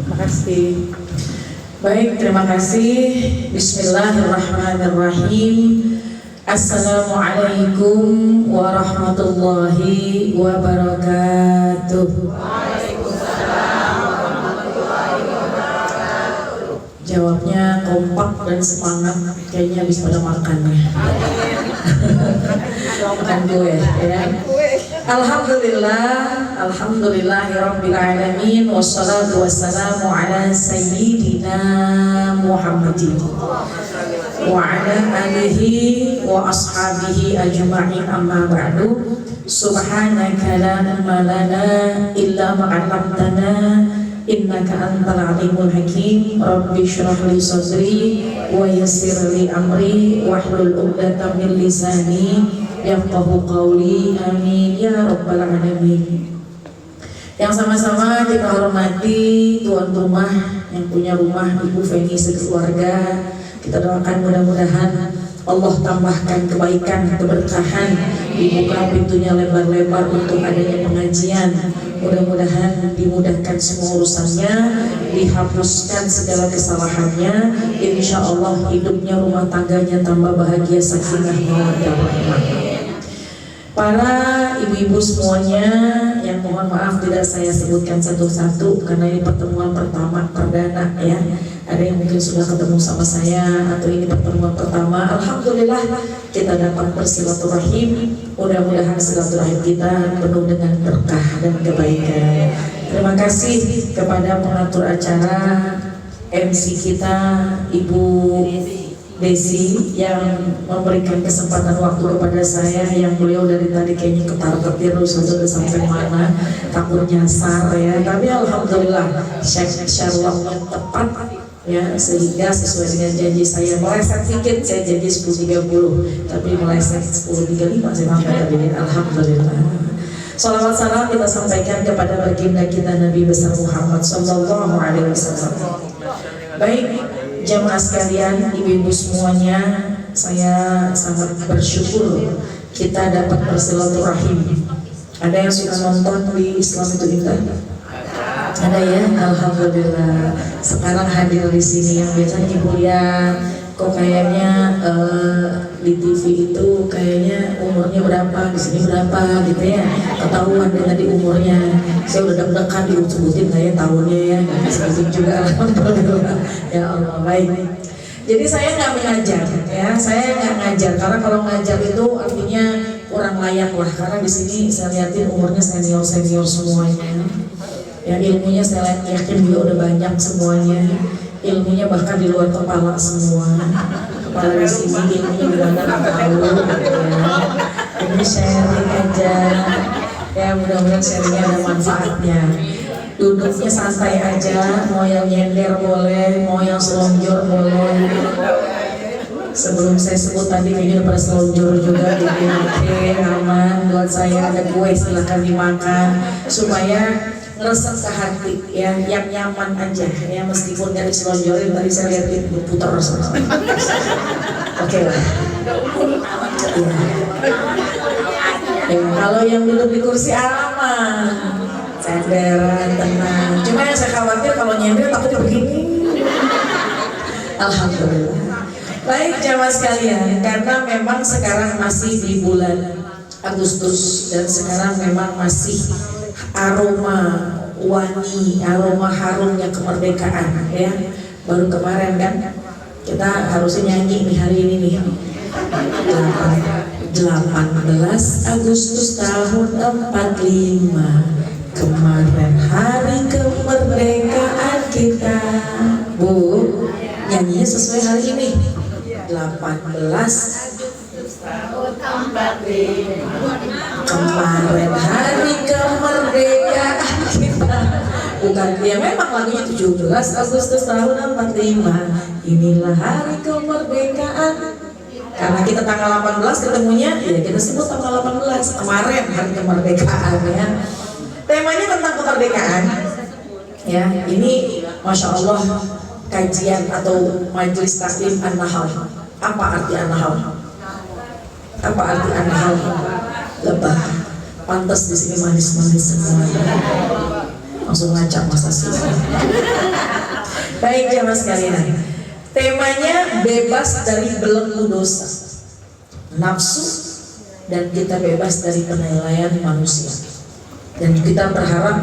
Makasih. Baik, terima kasih. Bismillahirrahmanirrahim. Assalamualaikum warahmatullahi wabarakatuh. Jawabnya kompak dan semangat, kayaknya habis pada makan ya. Makan gue ya. Alhamdulillahirabbil alamin, wassalatu wassalamu ala sayyidina Muhammadin wa ala alihi wa ashabihi ajma'in, amma ba'du. Subhanaka la ilma lana illa ma 'allamtana innaka antal alimul hakim. Rabbi shrah li sadri wa yassir li amri wahlul 'uqdatam min lisani yafqahu qawli, amin ya rabbal alamin. Yang sama-sama kita hormati tuan rumah yang punya rumah, Ibu Feni sekeluarga. Kita doakan mudah-mudahan Allah tambahkan kebaikan, keberkahan, dibuka pintunya lebar-lebar untuk adanya pengajian. Mudah-mudahan dimudahkan semua urusannya, dihapuskan segala kesalahannya. Insya Allah hidupnya, rumah tangganya tambah bahagia, sakinah, mawaddah warahmah. Para ibu-ibu semuanya yang mohon maaf tidak saya sebutkan satu-satu karena ini pertemuan pertama perdana ya. Ada yang mungkin sudah ketemu sama saya atau ini pertemuan pertama. Alhamdulillah kita dapat bersilaturahim. Mudah-mudahan silaturahim kita penuh dengan berkah dan kebaikan. Terima kasih kepada pengatur acara, MC kita Ibu Desi yang memberikan kesempatan waktu kepada saya, yang beliau dari tadi kayaknya ketar-ketir sudah sampai mana, takut nyasar ya. Tapi alhamdulillah syarwahnya tepat ya, sehingga sesuai dengan janji saya. Meleset sedikit, saya janji 10.30 tapi meleset 10.35 saya makan tadi. Alhamdulillah. Salawat salam kita sampaikan kepada baginda kita Nabi besar Muhammad sallallahu alaihi wasallam. Baik jamaah sekalian, ibu-ibu semuanya, saya sangat bersyukur kita dapat bersilaturahim. Ada yang suka nonton di Islam itu Indah? Ada ya, alhamdulillah. Sekarang hadir di sini yang biasanya ibu ya, kok kayaknya di TV itu kayaknya umurnya berapa, di sini berapa gitu ya. Ketahuan deh tadi umurnya. Saya udah deg-degan disebutin kayak tahunnya ya, sebutin juga alhamdulillah. Ya Allah, baik. Jadi saya nggak mengajar ya, saya nggak ngajar karena kalau ngajar itu artinya kurang layak lah, karena di sini saya lihatin umurnya senior semuanya. Ya ilmunya saya yakin juga udah banyak semuanya. Ilmunya bahkan di luar kepala semua. Kepala di sini ilmunya di mana nggak tahu ya. Ini sharing aja. Ya mudah-mudahan sharingnya ada manfaatnya. Duduknya santai aja, mau yang nyender boleh, mau yang selonjor boleh. Sebelum saya sebut tadi kayaknya udah pada selonjor juga, jadi oke, aman. Buat saya ada kue silahkan dimakan supaya ngeresep ke hati ya, yang nyaman aja ya, meskipun gak diselonjorin. Tadi saya liatin berputar sama oke lah ya, kalau yang duduk di kursi aman, cenderan, tenang. Cuma yang saya khawatir kalau nyender takutnya begini. Alhamdulillah. Baik jamaah sekalian, karena memang sekarang masih di bulan Agustus dan sekarang memang masih aroma wangi, aroma harumnya kemerdekaan ya. Baru kemarin kan kita harusnya nyanyi nih hari ini nih, 18 Agustus tahun 45 kemarin hari kemerdekaan kita. Bu, nyanyinya sesuai hari ini, 18 tahun 45 kemarin hari kemerdekaan kita. Bukan, ya memang lagunya 17 Agustus tahun 45 inilah hari kemerdekaan. Karena kita tanggal 18 ketemunya, ya kita sebut tanggal 18 kemarin hari kemerdekaan ya. Temanya tentang kemerdekaan ya. Ini Masya Allah kajian atau majelis taklim An-Nahal. Apa arti An-Nahal? Apa arti An-Nahal? Lebah. Pantas di sini manis-manis semua. Langsung ngacak masa sih. Baik jamaah sekalian, temanya bebas dari belenggu dosa, nafsu, dan kita bebas dari penilaian manusia. Dan kita berharap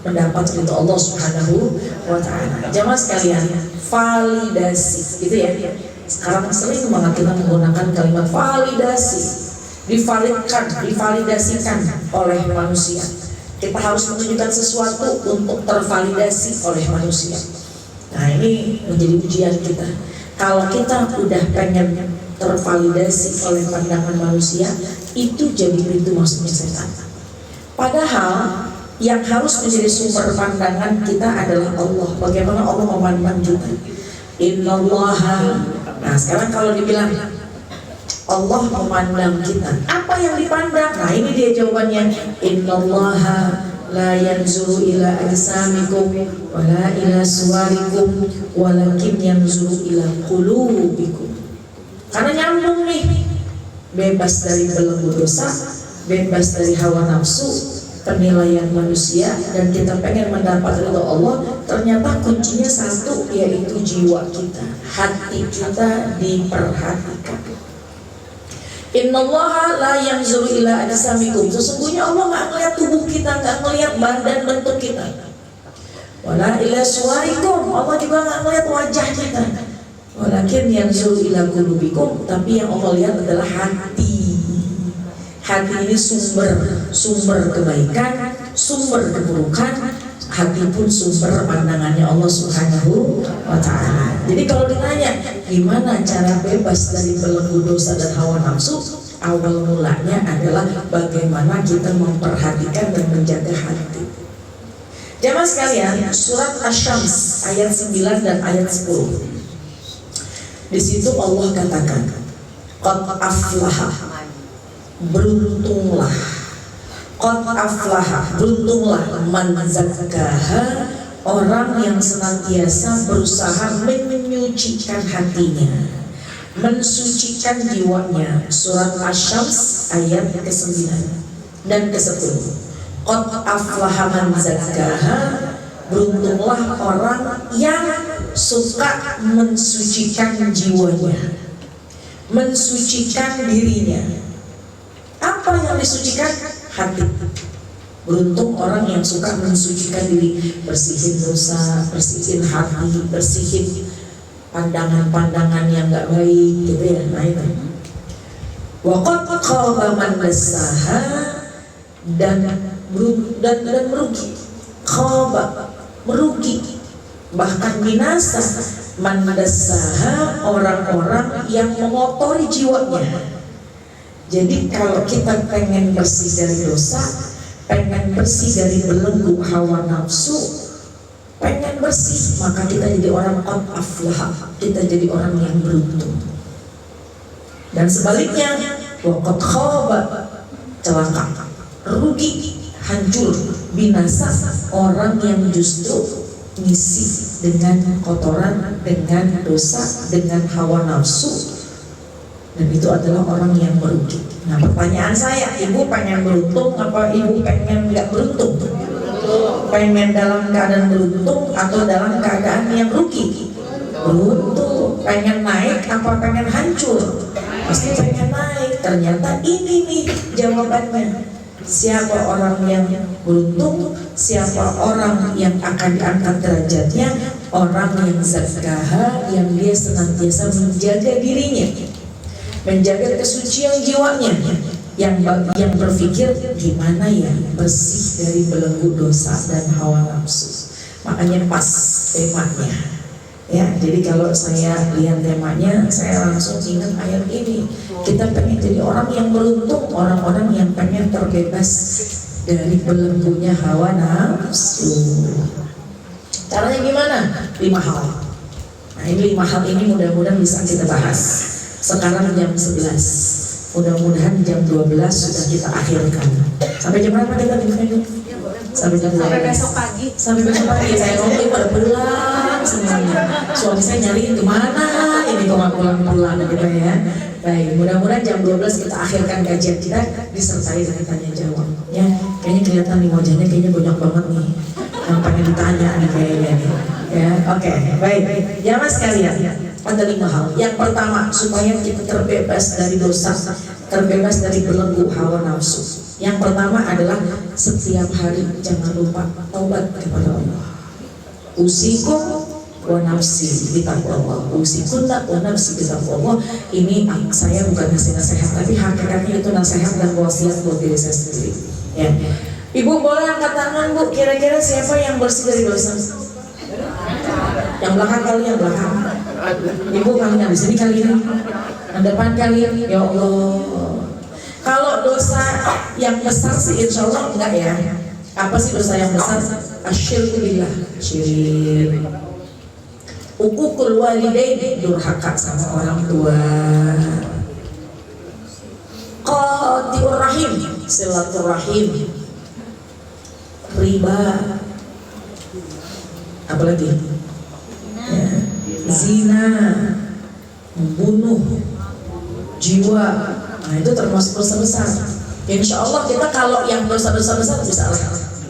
mendapat ridho Allah Subhanahu wa Ta'ala. Jamaah sekalian, validasi, gitu ya. Sekarang sering banget kita menggunakan kalimat validasi, divalidasikan oleh manusia. Kita harus menunjukkan sesuatu untuk tervalidasi oleh manusia. Nah, ini menjadi ujian kita. Kalau kita udah pengen tervalidasi oleh pandangan manusia, itu jadi pintu masuknya setan. Padahal yang harus menjadi sumber pandangan kita adalah Allah. Bagaimana Allah memandang juga. Innallaha. Nah, sekarang kalau dibilang Allah memandang kita, apa yang dipandang? Nah, ini dia jawabannya. Innallaha la yanzuru ila ajsamikum wala ila suwarikum walakin yanzuru ila qulubikum. Karena nyambung nih, bebas dari belenggu dosa, bebas dari hawa nafsu, penilaian manusia, dan kita pengen mendapat ridho Allah. Ternyata kuncinya satu, yaitu jiwa kita, hati kita diperhatikan. Innallaha la yanzuru ila ajsamikum. Sesungguhnya Allah nggak ngelihat tubuh kita, nggak ngelihat badan bentuk kita. Wala ila suwarikum. Allah juga nggak ngelihat wajah kita. Walakin yanzuru ila qulubikum. Tapi yang Allah lihat adalah hati. Hati ini sumber kebaikan, sumber keburukan. Hati pun sumber pandangannya Allah Subhanahu wa Ta'ala. Jadi kalau ditanya gimana cara bebas dari belenggu dosa dan hawa nafsu, awal mulanya adalah bagaimana kita memperhatikan dan menjaga hati. Jamaah sekalian, surat Asy-Syams ayat 9 dan ayat 10. Di situ Allah katakan, qad aflaha, beruntunglah. Qad aflaha, beruntunglah, man zakkaha, orang yang senantiasa berusaha menyucikan hatinya, mensucikan jiwanya. Surat Asy-Syams ayat ke-9 dan ke-10. Qad aflaha man zakkaha, beruntunglah orang yang suka mensucikan jiwanya, mensucikan dirinya. Apa yang disucikan? Hati. Beruntung orang yang suka mensucikan diri, bersihin dosa, bersihin hati, bersihin pandangan-pandangan yang gak baik, gitu ya. Nah itu. Wa qad khaba man dassaha, dan merugi. Khaba, merugi, bahkan binasa, man dassaha, orang-orang yang mengotori jiwanya. Jadi kalau kita pengen bersih dari dosa, pengen bersih dari belenggu hawa nafsu, pengen bersih, maka kita jadi orang qad aflaha, kita jadi orang yang beruntung. Dan sebaliknya, wa qad khaba, celaka, rugi, hancur, binasa, orang yang justru ngisi dengan kotoran, dengan dosa, dengan hawa nafsu. Dan itu adalah orang yang merugi. Nah, pertanyaan saya, ibu pengen beruntung apa ibu pengen nggak beruntung? Pengen dalam keadaan beruntung atau dalam keadaan yang rugi? Beruntung. Pengen naik apa pengen hancur? Pasti pengen naik. Ternyata ini nih jawabannya. Siapa orang yang beruntung? Siapa orang yang akan diangkat derajatnya? Orang yang zakkaha, yang dia senantiasa menjaga dirinya, menjaga kesucian jiwanya, yang berpikir gimana ya bersih dari belenggu dosa dan hawa nafsu. Makanya pas temanya ya. Jadi kalau saya lihat temanya, saya langsung ingat ayat ini. Kita pengen jadi orang yang beruntung, orang-orang yang pengen terbebas dari belenggunya hawa nafsu. Caranya gimana? 5 hal. Nah, ini 5 hal ini mudah-mudahan bisa kita bahas. Sekarang jam 11, mudah-mudahan jam 12 sudah kita akhirkan. Sampai jam berapa kita bikin? Sampai jam 12. Sampai besok pagi. Sampai besok pagi. Saya ngomong pada pulang semuanya. Suami saya nyariin kemana ini kok nggak pulang-pulang gitu ya. Baik, mudah-mudahan jam 12 kita akhirkan kajian kita disertai dengan tanya jawab. Ya, kayaknya kelihatan nih wajahnya kayaknya banyak banget nih yang pengen ditanya nih kayaknya nih. Ya, oke, baik. Ya mas sekalian, ada 5 hal. Yang pertama, supaya kita terbebas dari dosa, terbebas dari belenggu hawa nafsu. Yang pertama adalah setiap hari jangan lupa taubat kepada Allah. Usikum wa nafsi bitaqwallah, usikunna wa nafsi bitaqwallah. Ini saya bukan ngasih nasihat, tapi hakikatnya itu nasihat dan wasiat buat diri saya sendiri. Ya. Ibu boleh angkat tangan bu, kira-kira siapa yang bersih dari dosa? Yang belakang kali, yang belakang. Ibu kalian di sini kalian, yang depan kalian. Ya Allah. Kalau dosa yang besar sih insya Allah enggak ya. Apa sih dosa yang besar? Asyirku billah, syirik. Uququl walidain, durhaka sama orang tua. Qati'ur rahim, silaturahim. Riba. Apalagi? Ya. Zina, membunuh jiwa. Nah itu termasuk dosa besar. Insya Allah kita kalau yang dosa-dosa besar bisa lah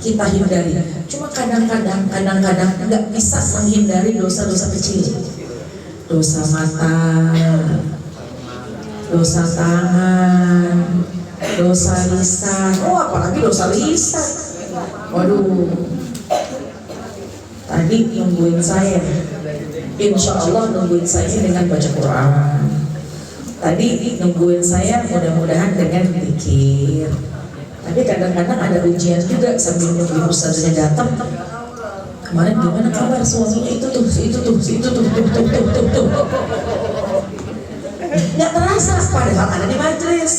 kita hindari. Cuma kadang-kadang nggak bisa menghindari dosa-dosa kecil. Dosa mata, dosa tangan, dosa lisan. Oh apalagi dosa lisan. Waduh. Tadi nungguin saya. Insya Allah nungguin saya dengan baca Quran. Tadi nungguin saya mudah-mudahan dengan zikir. Tapi kadang-kadang ada ujian juga sambil nungguin ustaznya datang. Kemarin gimana kabar suaminya itu tuh. Nggak terasa padahal ada di majelis.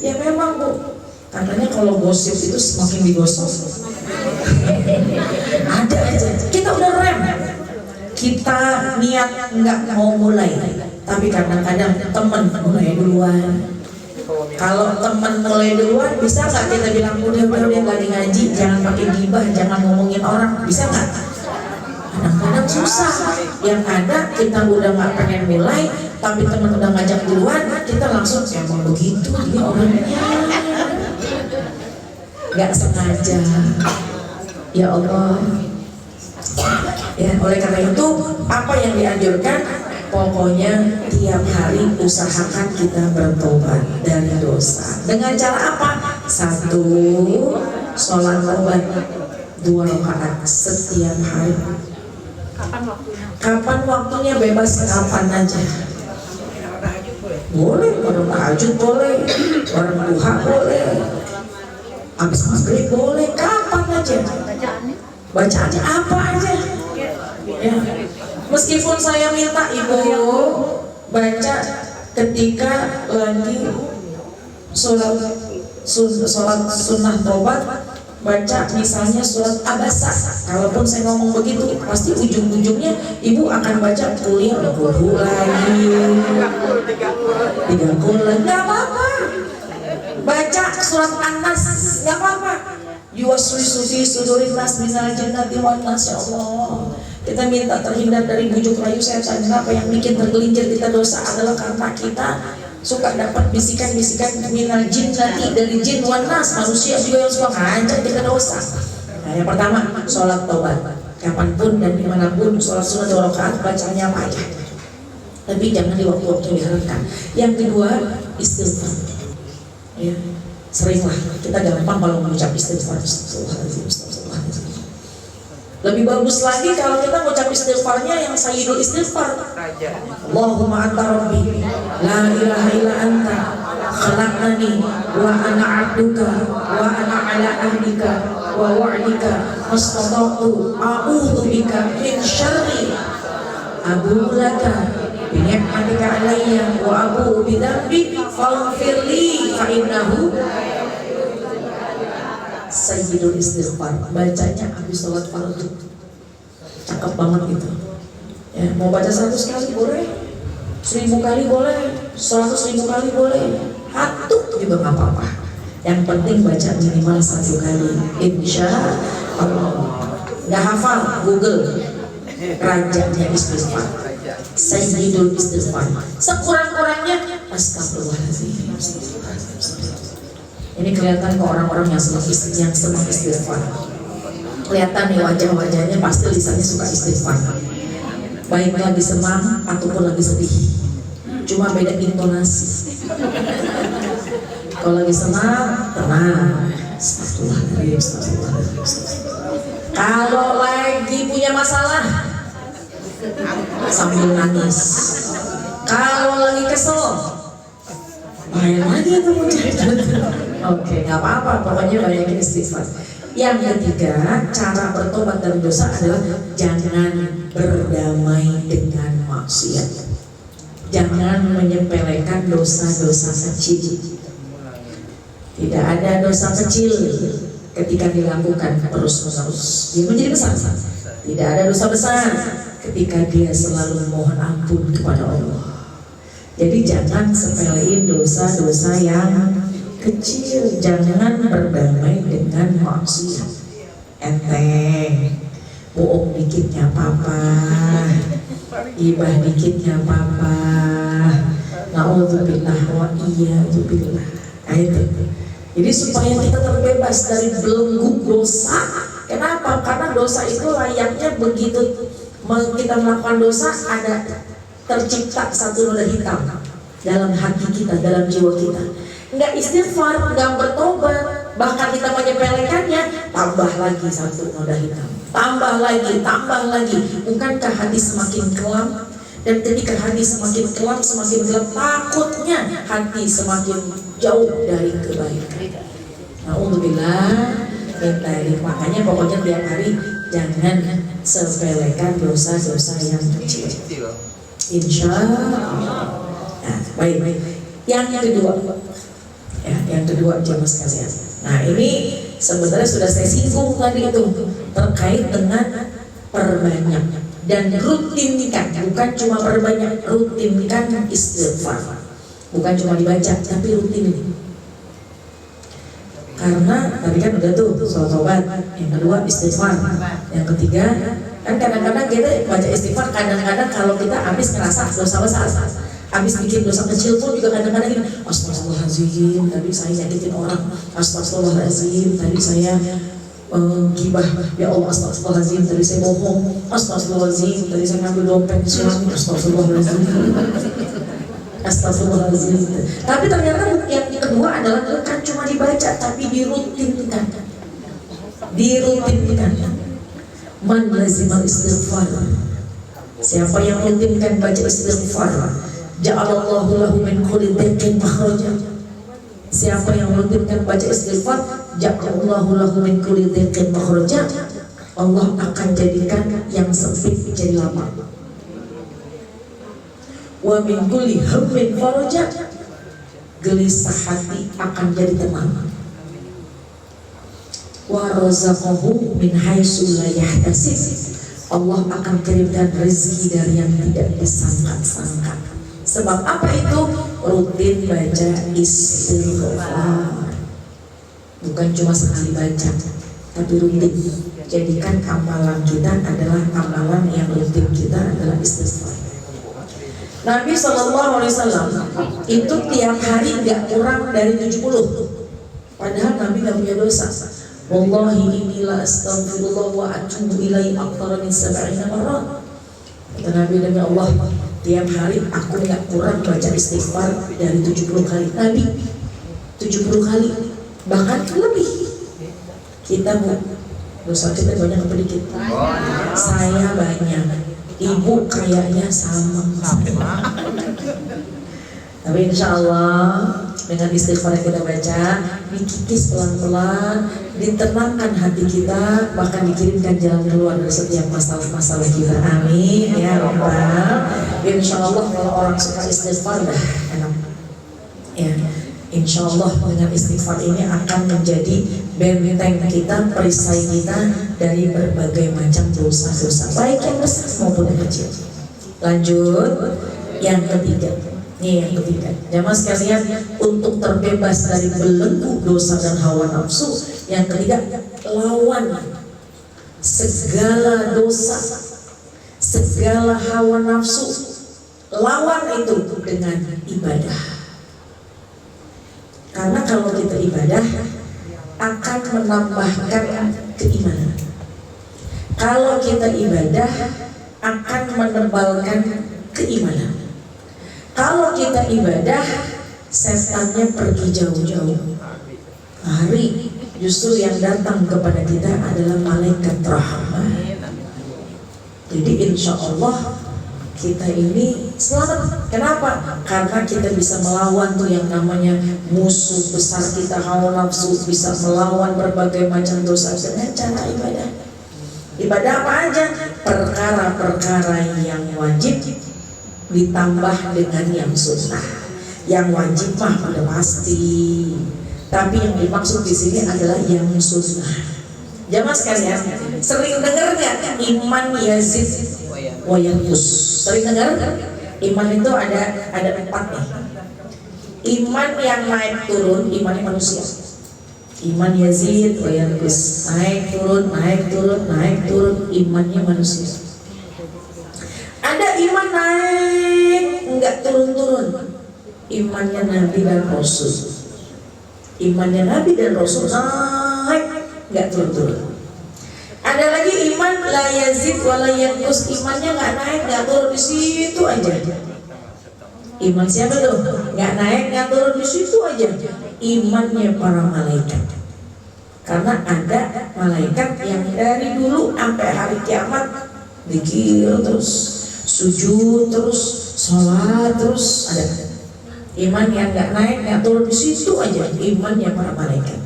Ya memang bu, katanya kalau gosip itu semakin digosok. Ada aja. Kita udah rem. Kita niat nggak mau mulai. Tapi kadang-kadang teman mulai duluan. Kalau teman mulai duluan, bisa nggak kita bilang udah lagi ngaji, jangan pakai gibah, jangan ngomongin orang, bisa nggak? Kadang-kadang susah. Yang ada kita udah nggak pengen mulai, tapi teman udah ngajak duluan, kita langsung emang begitu dia orangnya. Nggak sengaja. Ya Allah. Ya, oleh karena itu apa yang dianjurkan? Pokoknya tiap hari usahakan kita bertobat dari dosa. Dengan cara apa? 1, sholat taubat 2 rakaat setiap hari. Kapan waktunya? Bebas kapan aja. Boleh, orang tahajud boleh, orang duha boleh, habis maghrib boleh, kapan aja. Baca aja apa aja. Ya. Meskipun saya minta ibu baca ketika lagi sholat sunnah taubat, baca misalnya surat Abasa. Kalaupun saya ngomong begitu, pasti ujung-ujungnya ibu akan baca kuliah 20 lagi, 30 lagi, nggak apa-apa. Baca surat An-Nas, nggak apa-apa. Yuwaswisu fi sudurin nas minal jannati wan nas, ya Allah. Kita minta terhindar dari bujuk rayu setan. Kenapa? Yang bikin tergelincir kita dosa adalah karena kita suka dapat bisikan-bisikan minal jinnati, dari jin wan nas, manusia juga yang suka ngajak kita dosa. Nah, yang pertama sholat taubat, kapanpun dan dimanapun. Sholat sunat 2 rakaat bacanya apa aja, tapi jangan di waktu-waktu diharapkan. Yang kedua istighfar. Ya, seringlah kita gampang kalau mengucap istighfar. Lebih bagus lagi kalau kita mengucap istighfarnya yang sayyidul istighfar. Allahumma anta rabbi la ilaha illa anta khalaqtani wa ana 'abduka wa ana 'ala ahdika wa wa'dika mastata'tu a'udzu bika min syarri abu'u laka bi ni'matika 'alayya wa abu'u bi dhanbi faghfir li fa innahu sayyidul istighfar. Bacanya habis sholat fardu. Cakep banget itu. Ya, mau baca 100 kali boleh, 1000 kali boleh, 100.000 kali boleh, hatuk juga nggak apa-apa. Yang penting baca minimal 1 kali. Insya Allah. Nggak hafal, Google. Rajanya istighfar, sayyidul istighfar. Sekurang-kurangnya astagfirullahaladzim. Ini kelihatan ke orang-orang yang senang istighfar. Kelihatan nih wajah-wajahnya pasti lisannya suka istighfar. Baik lagi senang ataupun lagi sedih. Cuma beda intonasi. Kalau lagi senang, tenang. Astagfirullahaladzim. Kalau lagi punya masalah, sambil nangis. Kalau lagi kesel, main lagi itu muncul. Oke, nggak apa-apa. Pokoknya banyakin istighfar. Yang ketiga, cara bertobat dari dosa adalah jangan berdamai dengan maksiat. Jangan menyepelekan dosa-dosa kecil. Tidak ada dosa kecil ketika dilakukan terus-menerus dia menjadi besar. Tidak ada dosa besar ketika dia selalu mohon ampun kepada Allah. Jadi jangan sepelein dosa-dosa yang kecil. Jangan berdamai dengan maksiat. Enteng, bohong dikitnya apa-apa, gibah dikitnya apa-apa. Na'udzubillah wa iyadzubillah. Itu. Jadi supaya kita terbebas dari belenggu dosa. Kenapa? Karena dosa itu layaknya begitu kita melakukan dosa ada tercipta satu noda hitam dalam hati kita, dalam jiwa kita. Enggak istighfar, enggak bertobat, bahkan kita menyepelekannya, tambah lagi satu noda hitam, tambah lagi. Bukankah hati semakin kelam? Dan ketika hati semakin kelam, semakin gelap, takutnya hati semakin jauh dari kebaikan. Alhamdulillah, makanya pokoknya tiap hari jangan sepelekan dosa-dosa yang kecil. Insya Allah. Nah, baik. Yang kedua jamaah sekalian. Nah, ini sebenarnya sudah saya singgung tadi itu terkait dengan perbanyak dan rutinkan, bukan cuma perbanyak, rutinkan istighfar. Bukan cuma dibaca, tapi rutin. Karena tadi kan udah tuh sholat tobat, yang kedua istighfar, yang ketiga kan kadang-kadang kita baca istighfar, kadang-kadang kalau kita habis ngerasa dosa besar, habis bikin dosa kecil pun juga kadang-kadang gini, astagfirullahaladzim, tadi saya nyakitin orang, astagfirullahaladzim, tadi saya gibah, ya Allah, astagfirullahaladzim, tadi saya bohong, astagfirullahaladzim, tadi saya ngambil dompet suami, astagfirullahaladzim. Astagfirullahaladzim. Tapi ternyata yang kedua adalah bukan cuma dibaca, tapi dirutinkan. Man lazimal istighfar. Siapa yang rutinkan baca istighfar, ja'alallahu lahu min kulli dhiqin makhraja. Siapa yang rutinkan baca istighfar, ja'alallahu lahu min kulli dhiqin makhraja. Allah akan jadikan yang sempit jadi lapang. Wa min kulli hammin faraja, gelisah hati akan jadi tenang. Wa razaqahu min haitsu la yahtasib, Allah akan kirimkan rezeki dari yang tidak disangka-sangka. Sebab apa itu? Rutin baca istighfar. Bukan cuma sekali baca, tapi rutin. Jadikan amalan kita adalah amalan yang rutin kita adalah istighfar. Nabi SAW itu tiap hari gak kurang dari 70. Padahal Nabi gak punya dosa. Wallahi inni la astaghfirullah wa atubu ilaihi aktsara min 70 marrah. Kata Nabi, demi Allah, tiap hari aku gak kurang baca istighfar dari 70 kali. Nabi 70 kali, bahkan lebih. Kita dosa kita banyak apa dikit? Saya banyak. Ibu kayaknya sama. Tapi insya Allah dengan istighfar yang kita baca, dikikis pelan-pelan, ditenangkan hati kita, bahkan dikirimkan jalan keluar dari setiap masalah-masalah kita. Amin ya Rabbal. Insya Allah kalau orang suka istighfar dah enak. Ya, insya Allah dengan istighfar ini akan menjadi benteng kita, perisai kita dari berbagai macam dosa-dosa, baik yang besar maupun yang kecil. Lanjut, yang ketiga. Nih yang ketiga, jamaah sekalian, untuk terbebas dari belenggu dosa dan hawa nafsu, yang ketiga, lawan segala dosa, segala hawa nafsu, lawan itu dengan ibadah. Karena kalau kita ibadah akan menambahkan keimanan. Kalau kita ibadah akan menebalkan keimanan. Kalau kita ibadah, setannya pergi jauh-jauh. Hari justru yang datang kepada kita adalah malaikat rahmat. Jadi insya Allah kita ini selamat. Kenapa? Karena kita bisa melawan tuh yang namanya musuh besar kita, hawa nafsu, bisa melawan berbagai macam dosa dengan cara ibadah. Ibadah apa aja? Perkara-perkara yang wajib ditambah dengan yang sunnah. Yang wajib mah udah pasti, tapi yang dimaksud di sini adalah yang sunnah. Jamaah sekalian, sering dengar nggak iman yazid wa yanqus? Sering dengar? Iman itu ada 4 nih. Iman yang naik turun, iman manusia. Iman yazid wa yanqus, naik turun, naik turun, naik turun, imannya manusia. Ada iman naik, enggak turun-turun. Imannya Nabi dan Rasul. Imannya Nabi dan Rasul naik, enggak turun-turun. Ada lagi iman la yazid wa la yanqus, imannya enggak naik, enggak turun, di situ aja. Iman siapa tuh? Enggak naik, enggak turun, di situ aja. Imannya para malaikat. Karena ada malaikat yang dari dulu sampai hari kiamat zikir terus, sujud terus, sholat terus, ada. Iman yang nggak naik, nggak turun, di situ aja imannya para malaikat.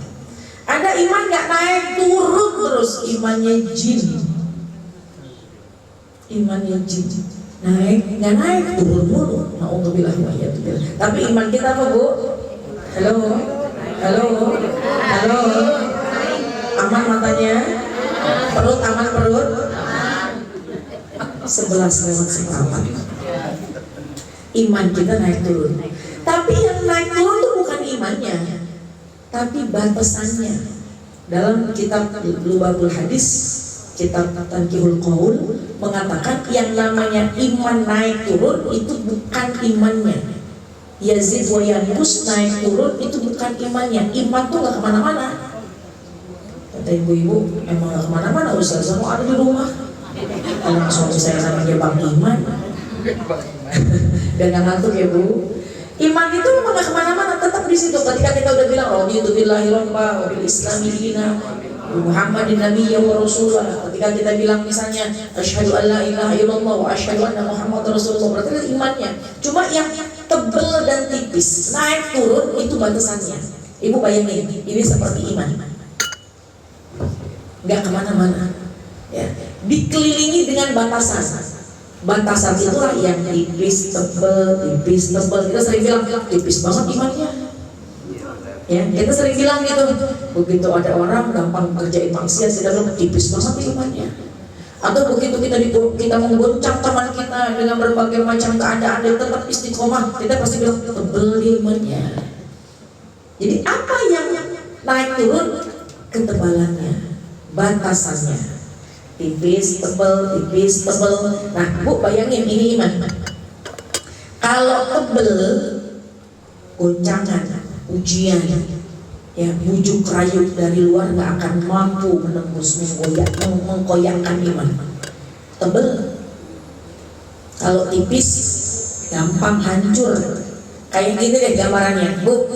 Ada iman nggak naik turun terus, imannya jin. Imannya jin naik nggak naik turun mulu. Na'udzubillah wa iyyazubillah. Tapi iman kita apa, Bu? Halo, halo, halo. Aman matanya? Perut aman perut? 11:04. Iman kita naik turun. Tapi yang naik turun itu bukan imannya, tapi batasannya. Dalam kitab Lubabul Hadis, kitab Tanqihul Qaul mengatakan yang namanya iman naik turun itu bukan imannya. Yazid wa yanqus, naik turun itu bukan imannya. Iman tuh gak kemana-mana. Kata ibu-ibu, emang gak kemana-mana, Ustaz, mau ada di rumah. Anak suami saya namanya Bang Iman. Dan ngantuk ya Bu. Iman itu memang gak kemana-mana, tetap di situ. Ketika kita udah bilang raditu billahi rabba wa bil islami dina Muhammadin nabiyyan wa rasulah. Ketika kita bilang misalnya asyhadu an la ilaha illallah wa asyhadu anna Muhammadar rasulullah, berarti itu imannya. Cuma yang tebel dan tipis, naik turun itu batasannya. Ibu bayangin, ini seperti iman, gak kemana-mana ya, dikelilingi dengan batasan. Batasan itulah yang tipis, tebel, tipis, tebel. Kita sering bilang tipis banget imannya. Ya, kita sering bilang gitu. Begitu ada orang gampang kerjain maksiat, kita bilang tipis banget imannya. Atau begitu kita menggoncang teman kita dengan berbagai macam keadaan dan tetap istiqomah, kita pasti bilang tebel imannya. Jadi apa yang naik turun? Ketebalannya, batasannya. Tipis, tebel, tipis, tebel. Nah, Bu bayangin ini iman. Kalau tebel, goncangan, ujian, ya bujuk rayu dari luar nggak akan mampu menembus, mengkoyakkan iman. Tebel. Kalau tipis, gampang hancur. Kayak gini deh gambarannya, Bu.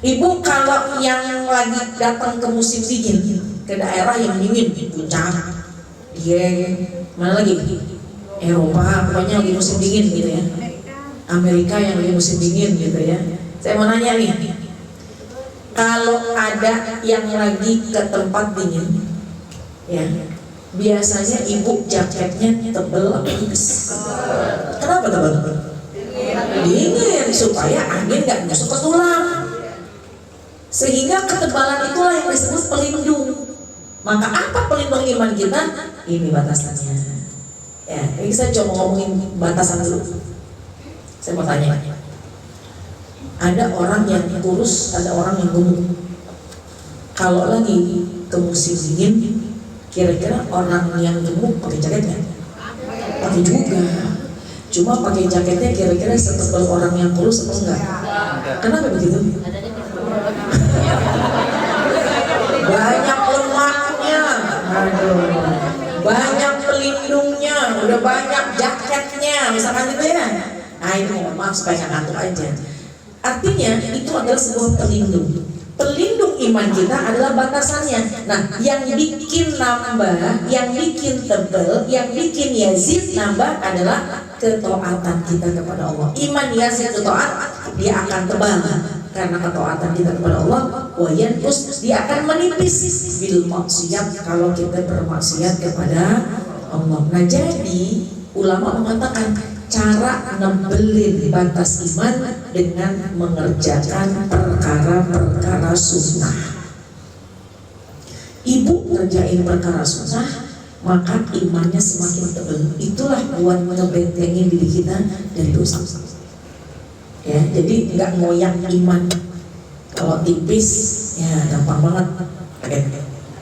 Ibu kalau yang lagi datang ke musim dingin, ke daerah yang dingin, puncak, mana lagi? Eropa, pokoknya lagi musim dingin gitu ya. Amerika yang lagi musim dingin gitu ya. Saya mau nanya nih, kalau ada yang lagi ke tempat dingin, ya biasanya ibu jaketnya tebel atau tipis? Kenapa tebel? Dingin supaya angin nggak masuk ke tulang. Sehingga ketebalan itulah yang disebut pelindung. Maka apa pelindung iman kita? Ini batasannya. Ya, ini saya coba ngomongin batasan dulu. Saya mau tanya. Ada orang yang kurus, ada orang yang gemuk. Kalau lagi ke musim dingin, kira-kira orang yang gemuk pakai jaket nggak? Pakai juga. Cuma pakai jaketnya kira-kira setebal orang yang kurus atau enggak? Kenapa begitu? Banyak lemaknya, aduh, banyak banyak jaketnya, misalkan gitu ya. Nah itu mohon maaf supaya nggak ngantuk aja. Artinya itu adalah sebuah pelindung. Pelindung iman kita adalah batasannya. Nah, yang bikin nambah, yang bikin tebel, yang bikin yazid nambah adalah ketaatan kita kepada Allah. Iman yazid ketaat, dia akan tebal karena ketaatan kita kepada Allah. Wa yanqus, dia akan menipis bil maksiat kalau kita bermaksiat kepada Allah. Nah, jadi ulama mengatakan cara nebelin batas iman dengan mengerjakan perkara-perkara sunnah. Ibu ngerjain perkara sunnah, maka imannya semakin tebal. Itulah buat ngebentengin diri kita dari dosa. Ya, jadi nggak ngoyak iman. Kalau tipis, ya gampang banget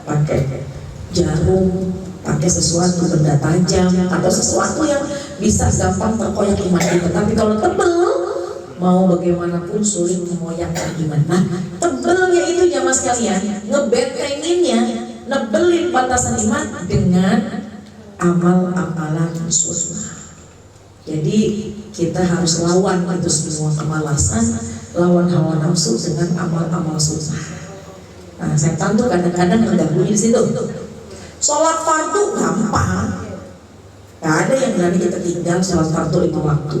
pakai jarum, pakai sesuatu benda tajam atau sesuatu yang bisa gampang terkoyak iman kita. Tapi kalau tebel, mau bagaimanapun sulit mengoyakkan iman. Nah, tebelnya itu jamaah sekalian, ngebentenginnya, nebelin batasan iman dengan amal-amalan sunnah. Jadi kita harus lawan itu semua kemalasan, lawan hawa nafsu dengan amal-amal sunnah. Nah, setan tuh kadang-kadang mengganggu di situ. Sholat fardu gampang, gak ada yang berani kita tinggal sholat fardu 5 waktu.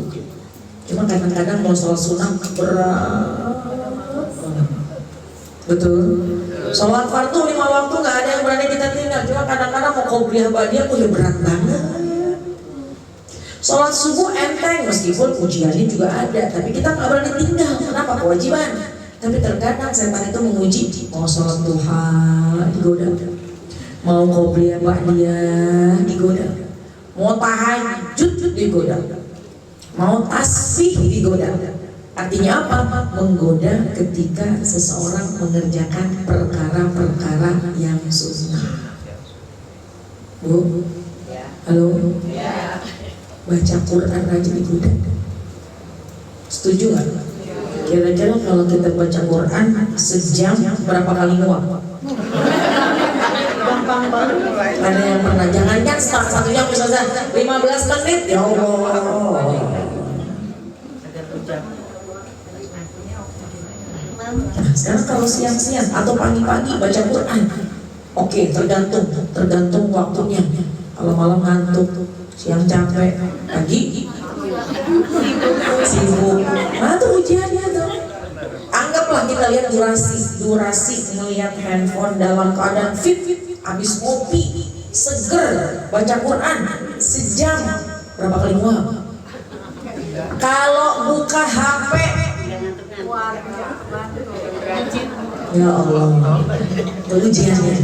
Cuma kadang-kadang mau sholat sunnah berat. Betul. Sholat fardu 5 waktu gak ada yang berani kita tinggal. Cuma kadang-kadang mau qobliyah ba'diyah ya berat banget. Sholat subuh enteng meskipun ujiannya juga ada, tapi kita gak berani tinggal. Kenapa? Kewajiban. Tapi terkadang setan itu menguji. Mau sholat duha digoda, mau qobliyah ba'diyah digoda, mau tahajud digoda, mau tasbih digoda. Artinya apa? Menggoda ketika seseorang mengerjakan perkara-perkara yang sunnah. Bu, halo, baca Quran aja digoda. Setuju nggak? Kira-kira kalau kita baca Quran sejam berapa kali nguap? Gampang banget. Ada yang pernah? Jangankan satu jam, misalnya 15 menit. Ya Allah. Nah, sekarang kalau siang-siang atau pagi-pagi baca Quran, oke, tergantung waktunya. Kalau malam ngantuk, siang capek, pagi sibuk. Nah itu ujiannya tuh. Anggaplah kita lihat durasi melihat handphone dalam keadaan fit, habis ngopi, seger, baca Quran sejam, berapa kali nguap? Kalau buka HP, ya Allah, itu ujiannya.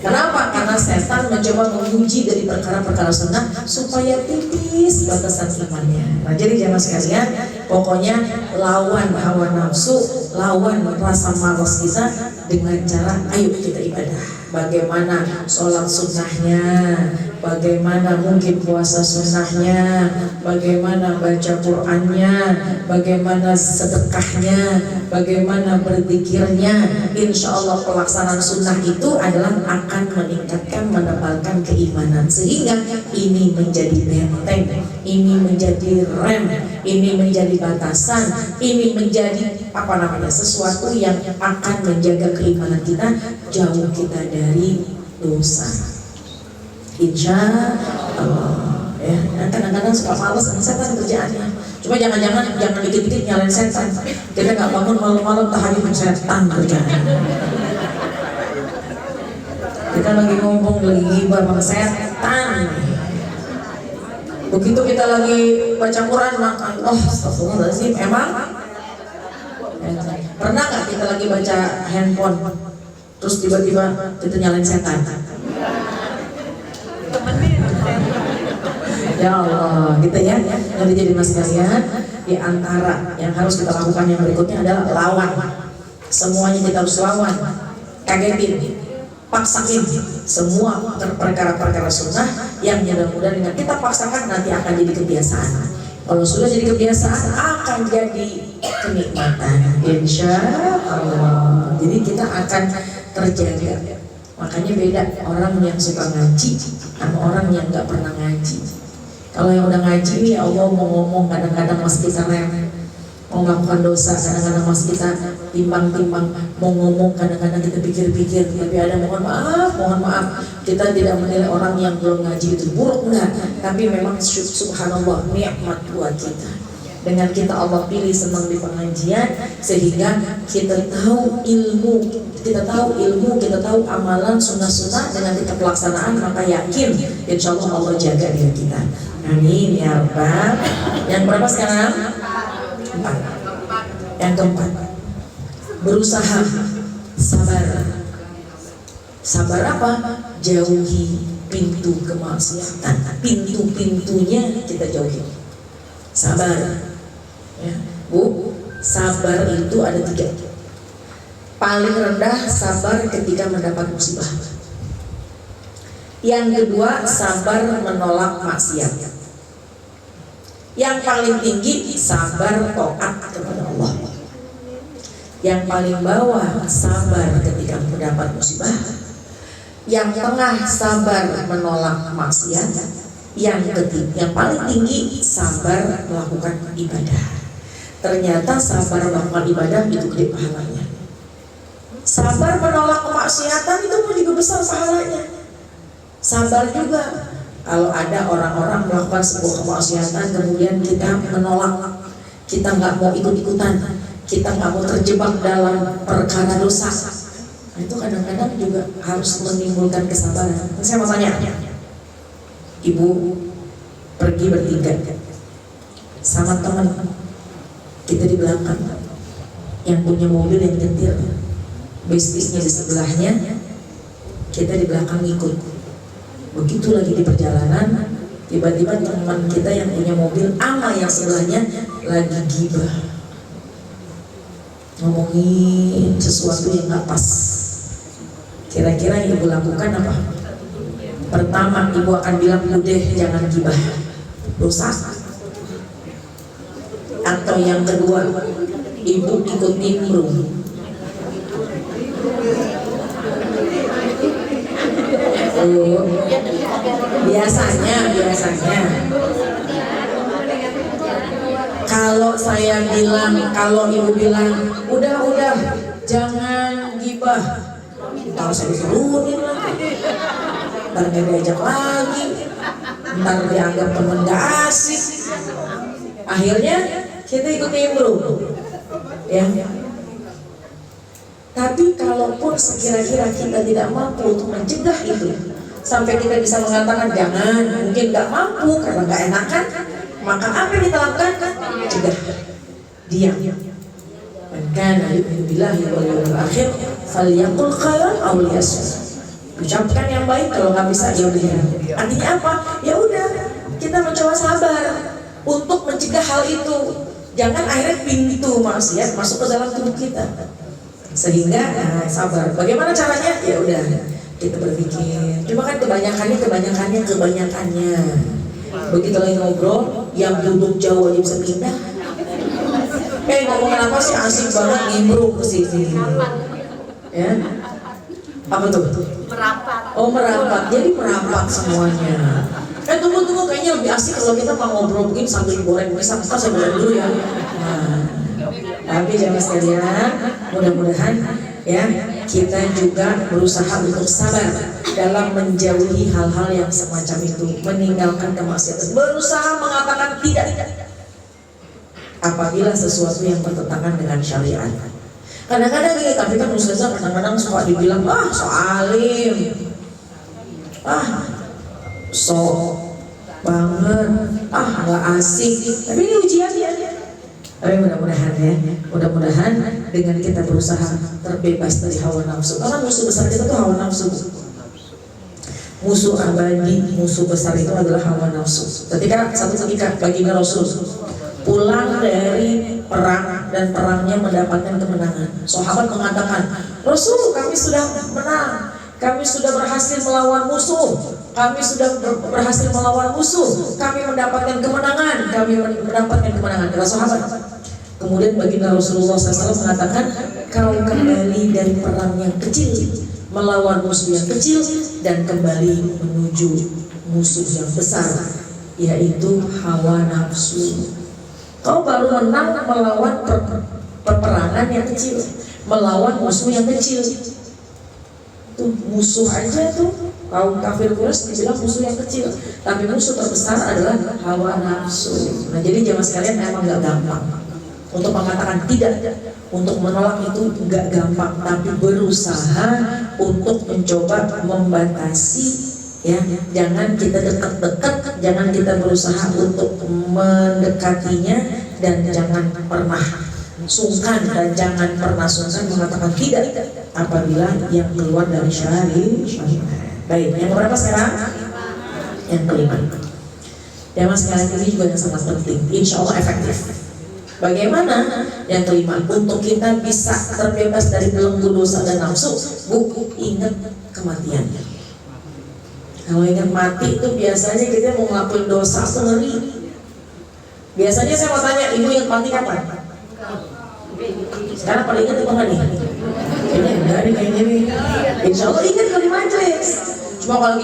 Kenapa? Karena setan mencoba menguji dari perkara-perkara sunnah supaya tipis batasan imannya. Nah, jadi jamaah sekalian, pokoknya lawan hawa nafsu, lawan rasa malas kita dengan cara ayo kita ibadah. Bagaimana sholat sunnahnya, bagaimana mungkin puasa sunnahnya, bagaimana baca Qur'annya, bagaimana sedekahnya, bagaimana berzikirnya. Insya Allah pelaksanaan sunnah itu adalah akan meningkatkan, menebalkan keimanan, sehingga ini menjadi benteng, ini menjadi rem, ini menjadi batasan, ini menjadi sesuatu yang akan menjaga keimanan kita, jauh kita dari dosa. Insya Allah. Ya, kadang-kadang suka males sama setan kerjaannya. Cuma jangan dikit-dikit nyalain setan. Kita nggak bangun malam-malam tahajud setan kerjaannya. Kita lagi ngomong, lagi gibah sama setan. Begitu kita lagi baca Quran makan, astagfirullahaladzim. Emang pernah nggak kita lagi baca handphone terus tiba-tiba kita nyalain setan? Ya Allah, gitu ya. Jadi mas kalian, di antara yang harus kita lakukan yang berikutnya adalah lawan. Semuanya kita harus lawan, kagetin, paksain semua perkara-perkara sunnah yang mudah-mudahan dengan kita paksakan nanti akan jadi kebiasaan. Kalau sudah jadi kebiasaan akan jadi kenikmatan, insya Allah. Jadi kita akan terjaga. Makanya beda orang yang suka ngaji sama orang yang nggak pernah ngaji. Kalau yang udah ngaji, ya Allah mau ngomong kadang-kadang masih kita rem, mau melakukan dosa kadang-kadang masih kita timbang-timbang, mau ngomong kadang-kadang kita pikir-pikir, tapi ada mohon maaf, kita tidak menilai orang yang belum ngaji itu buruk, enggak, tapi memang subhanallah nikmat buat kita. Dengan kita Allah pilih senang di pengajian, sehingga kita tahu ilmu, kita tahu amalan sunnah-sunnah. Dengan kita pelaksanaan, maka yakin insya Allah Allah jaga diri kita. Amin ya Rabbal. Yang berapa sekarang? 4. Yang keempat, berusaha sabar. Sabar apa? Jauhi pintu kemaksiatan. Pintu-pintunya kita jauhi. Sabar. Ya, Bu, sabar itu ada 3. Paling rendah sabar ketika mendapat musibah. Yang kedua, sabar menolak maksiat. Yang paling tinggi sabar taat kepada Allah. Yang paling bawah sabar ketika mendapat musibah. Yang tengah sabar menolak maksiat. Yang ketiga, yang paling tinggi sabar melakukan ibadah. Ternyata sabar melakukan ibadah itu gede pahalanya. Sabar menolak kemaksiatan itu pun juga besar pahalanya. Sabar juga kalau ada orang-orang melakukan sebuah kemaksiatan kemudian kita menolak, kita nggak mau ikut-ikutan, kita nggak mau terjebak dalam perkara dosa. Nah, itu kadang-kadang juga harus menimbulkan kesabaran. Saya mau tanya, ibu pergi bertiga sama teman, kita di belakang, yang punya mobil yang nyetir, bisnisnya di sebelahnya, kita di belakang ikut. Begitu lagi di perjalanan, tiba-tiba teman kita yang punya mobil ama yang sebelahnya lagi gibah, ngomongin sesuatu yang gak pas. Kira-kira yang ibu lakukan apa? Pertama, ibu akan bilang, udah jangan gibah, dosa. Atau yang kedua, ibu ikut nimbrung. Biasanya kalau saya bilang, kalau ibu bilang udah jangan gibah, kalau saya disuruhin lagi, ntar gak diajak lagi, ntar dianggap temen gak asik, akhirnya kita ikut nimbrung, ya. Tapi kalaupun sekira-kira kita tidak mampu untuk mencegah itu, sampai kita bisa mengatakan jangan, mungkin nggak mampu karena nggak enakan, maka apa yang kita lakukan? Cegah, diam. Man kana yu'minu billahi wal yawmil akhir falyaqul khairan aw liyasmut. Ucapkan yang baik, kalau nggak bisa ya udah. Artinya apa? Ya udah, kita mencoba sabar untuk mencegah hal itu. Jangan akhirnya pintu maksiat masuk ke dalam tubuh kita. Sehingga sabar. Bagaimana caranya? Ya udah, kita berpikir. Cuma kan kebanyakannya. Begitu lagi ngobrol, yang duduk jauh aja bisa pindah. Ngomongin apa sih, asik banget, nimbrung ke sini. Ya. Apa tuh? Merapat. Oh, merapat. Jadi merapat semuanya. Tunggu, kayaknya lebih asik kalau kita mau ngobrol begini sambil goreng. Misalnya saya goreng dulu ya. Nah, tapi jangan sekalian, mudah-mudahan ya kita juga berusaha untuk sabar dalam menjauhi hal-hal yang semacam itu, meninggalkan kemaksiatan, berusaha mengatakan tidak apabila sesuatu yang bertentangan dengan syariat. Kadang-kadang gini, tapi kan ustazah kadang-kadang suka dibilang so alim, so banget, nggak asik. Tapi ini ujian ya. Tapi mudah-mudahan dengan kita berusaha terbebas dari hawa nafsu. Karena musuh besar kita tuh hawa nafsu. Musuh abadi, musuh besar itu adalah hawa nafsu. Ketika baginda Rasul pulang dari perang dan perangnya mendapatkan kemenangan, sahabat mengatakan, Rasul, kami sudah menang, kami sudah berhasil melawan musuh, kami mendapatkan kemenangan, kata sahabat. Kemudian baginda Rasulullah SAW mengatakan, kau kembali dari perang yang kecil, melawan musuh yang kecil, dan kembali menuju musuh yang besar. yaitu hawa nafsu. Kau baru menang melawan peperangan yang kecil, melawan musuh yang kecil. Tuh musuh aja tuh kaum kafir Quraisy dibilang musuh yang kecil, tapi musuh terbesar adalah hawa nafsu. Nah jadi jamaah sekalian emang gak gampang untuk mengatakan tidak, untuk menolak itu gak gampang, tapi berusaha untuk mencoba membatasi. Ya, jangan kita dekat-dekat, jangan kita berusaha untuk mendekatinya, dan jangan pernah sungkan dan jangan pernah sungkan mengatakan tidak apabila yang keluar dari syariat. Baik, yang berapa sekarang? Yang kelima. Ya mas, sekali ini juga yang sangat penting, insya Allah efektif. Bagaimana? Yang kelima, untuk kita bisa terbebas dari belenggu dosa dan nafsu, ingat kematiannya. Kalau ingat mati itu biasanya kita mau ngelakuin dosa tuh ngeri. Biasanya saya mau tanya, ibu ingat mati kapan? Sekarang pada ingat apa nggak nih? Kayaknya enggak nih, kayaknya nih. Insya Allah ingat kali majelis. Cuma kalau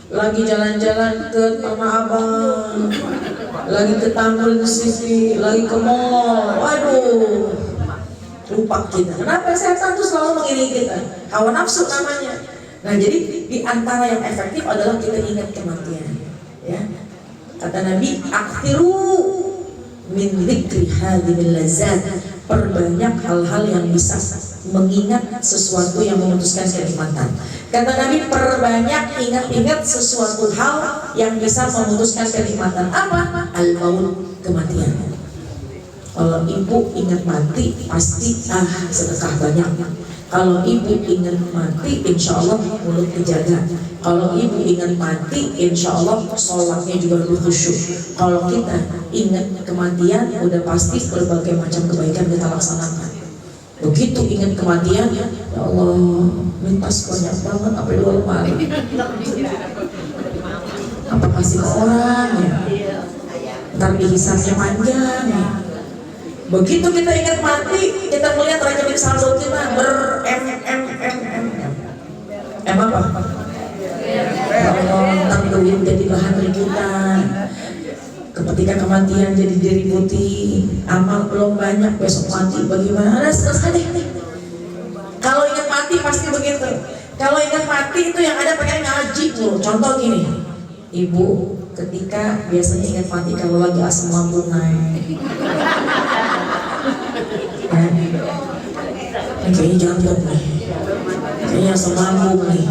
lagi jalan-jalan ke Tanah Abang, lagi ke Tamrin City, lagi ke mall, waduh, lupa kita. Kenapa? Setan tuh selalu mengiringi kita. Hawa nafsu namanya. Nah jadi di antara yang efektif adalah kita ingat kematian. Ya, kata Nabi, akthiru min dzikri hadhil lazat, perbanyak hal-hal yang bisa mengingat sesuatu yang memutuskan kenikmatan. Kata Nabi, perbanyak ingat-ingat sesuatu hal yang bisa memutuskan kenikmatan. Apa? Al-maut, kematian. Kalau ibu ingat mati, pasti sedekah banyak. Kalau ibu ingat mati, insya Allah mulut dijaga. Kalau ibu ingat mati, insya Allah sholatnya juga lebih khusyuk. Kalau kita ingat kematian, udah pasti berbagai macam kebaikan kita laksanakan. Begitu ingat kematian, ya Allah, minta banyak banget sampai 2 lemari. Apa kasih ke orang ya? Ntar dihisapnya panjang ya. Begitu kita ingat mati, kita melihat rekening saldo kita apa? Ya Allah, ntar duit jadi bahan ributan. Ketika kematian jadi diributi, amal belum banyak, besok mati bagaimana? Ada selesai deh. Kalau ingat mati pasti begitu. Kalau ingat mati itu yang ada pengen ngaji tuh. Contoh gini, ibu ketika biasanya ingat mati kalau lagi asam lambung naik. Kayaknya jantung nih, kayaknya asam lambung nih.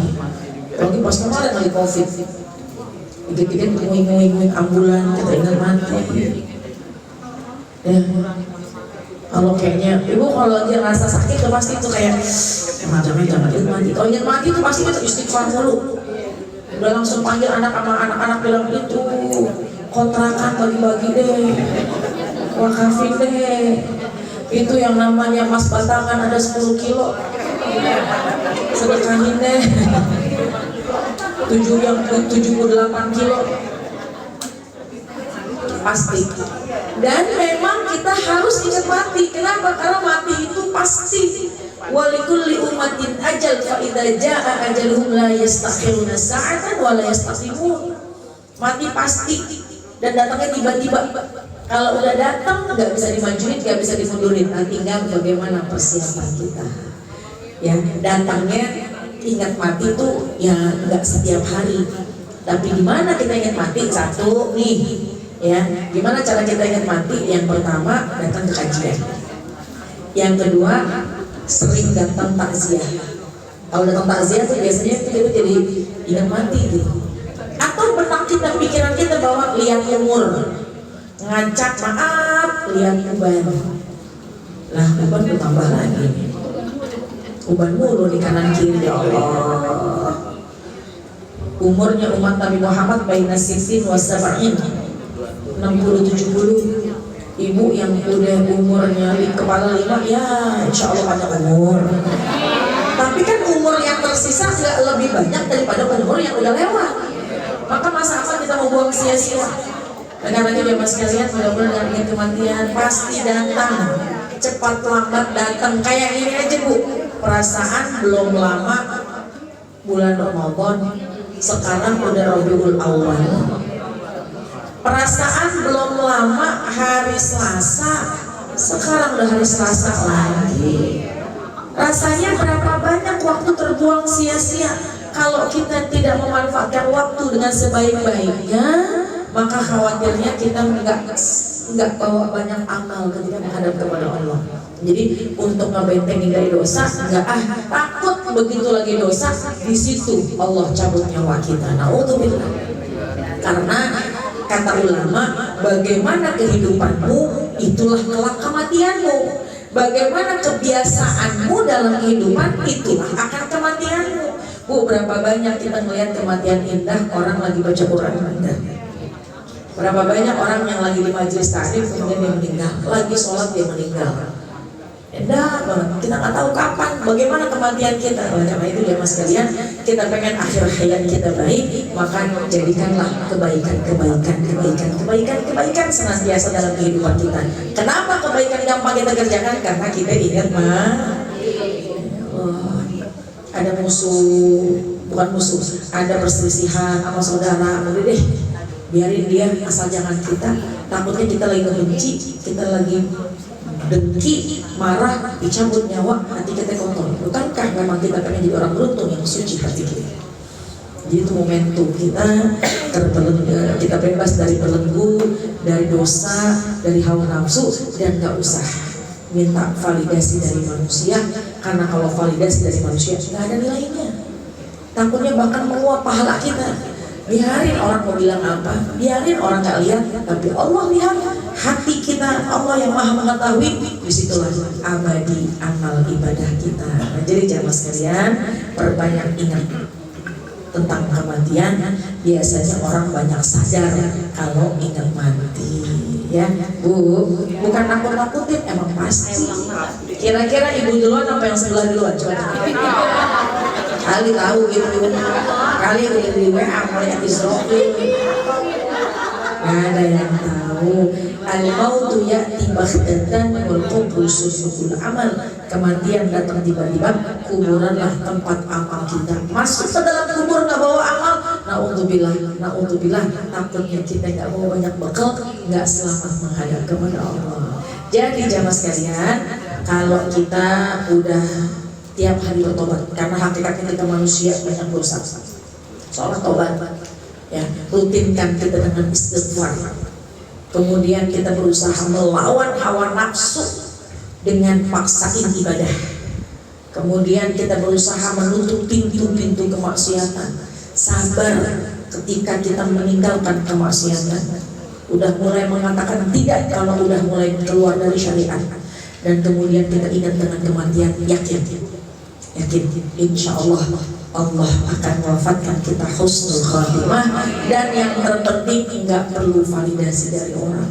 Lagi pas kemarin lagi COVID, dikit-dikit nguing-nguing ambulan, kita ingat mati. Ya, kalau kayaknya ibu kalau lagi rasa sakit tuh pasti itu kayak macamnya jangan ingat mati. Kalau ingat mati itu pasti kita istighfar dulu. Udah langsung panggil anak-anak bilang itu kontrakan bagi-bagi deh, wakafin deh. Itu yang namanya emas batangan ada 10 kilo, sedekahin deh. 78 kilo pasti. Dan memang kita harus ingat mati. Kenapa? Karena mati itu pasti. Walikulli ummatin ajal, fa idza jaa ajaluhum la yastakhiruna sa'atan wa la yastaqdimun. Mati pasti dan datangnya tiba-tiba. Kalau udah datang nggak bisa dimajuin, nggak bisa dimundurin. Nah, tinggal bagaimana persiapan kita. Ya, datangnya ingat mati itu ya nggak setiap hari. Tapi gimana kita ingat mati? Satu nih, ya. Gimana cara kita ingat mati? Yang pertama datang ke kajian. Yang kedua sering datang takziah. Kalau datang takziah tuh biasanya kita jadi ingat mati gitu. Atau benak kita, pikiran kita bahwa lihat umur. Ngacak maaf, lihat uban. Lah uban bertambah lagi. Uban mulu di kanan kiri, ya Allah. Umurnya umat Nabi Muhammad baina sisin wa sab'in, 60-70. Ibu yang udah umurnya di kepala 5, ya insya Allah panjang umur. Tapi kan umur yang tersisa nggak lebih banyak daripada umur yang udah lewat. Maka masa apa kita mau buang sia-sia? Dan karena itu jamaah sekalian, mudah-mudahan dengan kematian pasti datang, cepat lambat datang. Kayak ini aja bu, perasaan belum lama bulan Ramadan sekarang udah Rabiul Awal. Perasaan belum lama hari Selasa, sekarang udah hari Selasa lagi. Rasanya berapa banyak waktu terbuang sia-sia. Kalau kita tidak memanfaatkan waktu dengan sebaik-baiknya, maka khawatirnya kita nggak bawa banyak amal ketika menghadap kepada Allah. Jadi untuk ngebentengin dari dosa, takut begitu lagi dosa, di situ Allah cabut nyawa kita. Naudzubillah. Karena kata ulama, bagaimana kehidupanmu, itulah kelak kematianmu. Bagaimana kebiasaanmu dalam kehidupan, itulah akan kematianmu. Berapa banyak kita melihat kematian indah orang lagi baca Quran indah. Berapa banyak orang yang lagi di majelis taklim kemudian dia meninggal, lagi sholat dia meninggal. Indah banget. Kita nggak tahu kapan, bagaimana kematian kita. Oleh karena itu ya mas sekalian, kita pengen akhir hayat kita baik, maka jadikanlah kebaikan senantiasa dalam kehidupan kita. Kenapa kebaikan gampang kita kerjakan? Karena kita ingat ada bukan musuh, ada perselisihan sama saudara, udah deh, biarin dia, asal jangan kita. Takutnya kita lagi benci, kita lagi dengki, marah, dicabut nyawa, hati kita kotor. Bukankah memang kita pengen jadi orang beruntung yang suci hati kita? Jadi itu momentum kita bebas dari belenggu, dari dosa, dari hawa nafsu, dan gak usah minta validasi dari manusia, karena kalau validasi dari manusia nggak ada nilainya. Takutnya bahkan menguap pahala kita. Biarin orang mau bilang apa, biarin orang nggak lihat, tapi Allah lihat hati kita. Allah yang maha mengetahui, disitulah abadi amal ibadah kita. Nah, jadi jamaah sekalian, perbanyak ingat tentang kematian. Biasanya orang banyak sadar kalau ingat mati, ya Bu, bukan nakut-nakutin, emang pasti. Kira-kira ibu duluan apa yang sebelah duluan? Coba kali tahu gitu, kali udah di WA mulai Israfil, nggak ada yang tahu. Al-mautu ya'ti baghtatan wal qubur susul amal. Kematian datang tiba-tiba, kuburanlah tempat amal kita. Masuk ke dalam kubur nggak bawa amal, naudzubillah, takutnya kita nggak bawa banyak bekal, nggak selamat menghadap kepada Allah. Jadi jamaah sekalian, kalau kita udah tiap hari bertobat, karena hakikatnya kita manusia banyak dosa, soal tobat, ya rutinkan kita dengan istighfar. Kemudian kita berusaha melawan hawa nafsu dengan paksain ibadah. Kemudian kita berusaha menutup pintu-pintu kemaksiatan. Sabar ketika kita meninggalkan kemaksiatan. Udah mulai mengatakan tidak kalau udah mulai keluar dari syariat. Dan kemudian kita ingat dengan kematian, yakin insya Allah Allah akan wafatkan kita husnul khatimah. Dan yang terpenting nggak perlu validasi dari orang.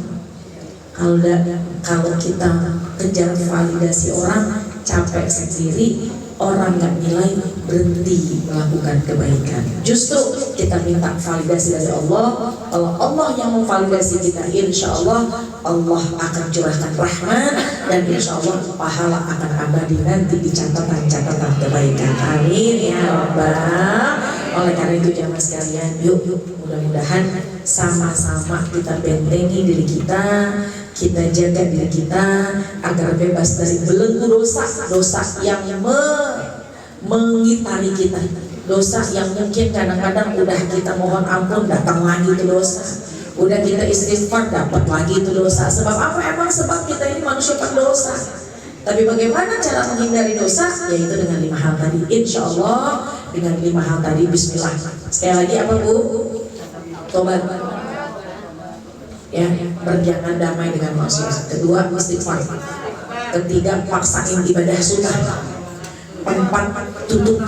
Kalau kita kejar validasi orang, capek sendiri, orang nggak nilai, berhenti melakukan kebaikan. Justru kita minta validasi dari Allah. Kalau Allah yang memvalidasi kita, insya Allah Allah akan curahkan rahmat, dan insya Allah pahala akan abadi nanti di catatan-catatan kebaikan. Amin ya Rabbal. Oleh karena itu jamaah sekalian, yuk mudah-mudahan sama-sama kita bentengi diri kita, kita jaga diri kita agar bebas dari belenggu dosa yang mengitari kita, dosa yang mungkin kadang-kadang udah kita mohon ampun datang lagi itu dosa, udah kita istighfar dapat lagi itu dosa. Sebab apa? Emang sebab kita ini manusia pendosa. Tapi bagaimana cara menghindari dosa? Yaitu dengan 5 hal tadi. Insya Allah dengan 5 hal tadi. Bismillah. Sekali lagi apa Bu? Tobat, ya, berjangan damai dengan maksiat. Kedua, istighfar. Ketiga, paksain ibadah sunnah. 4, tutup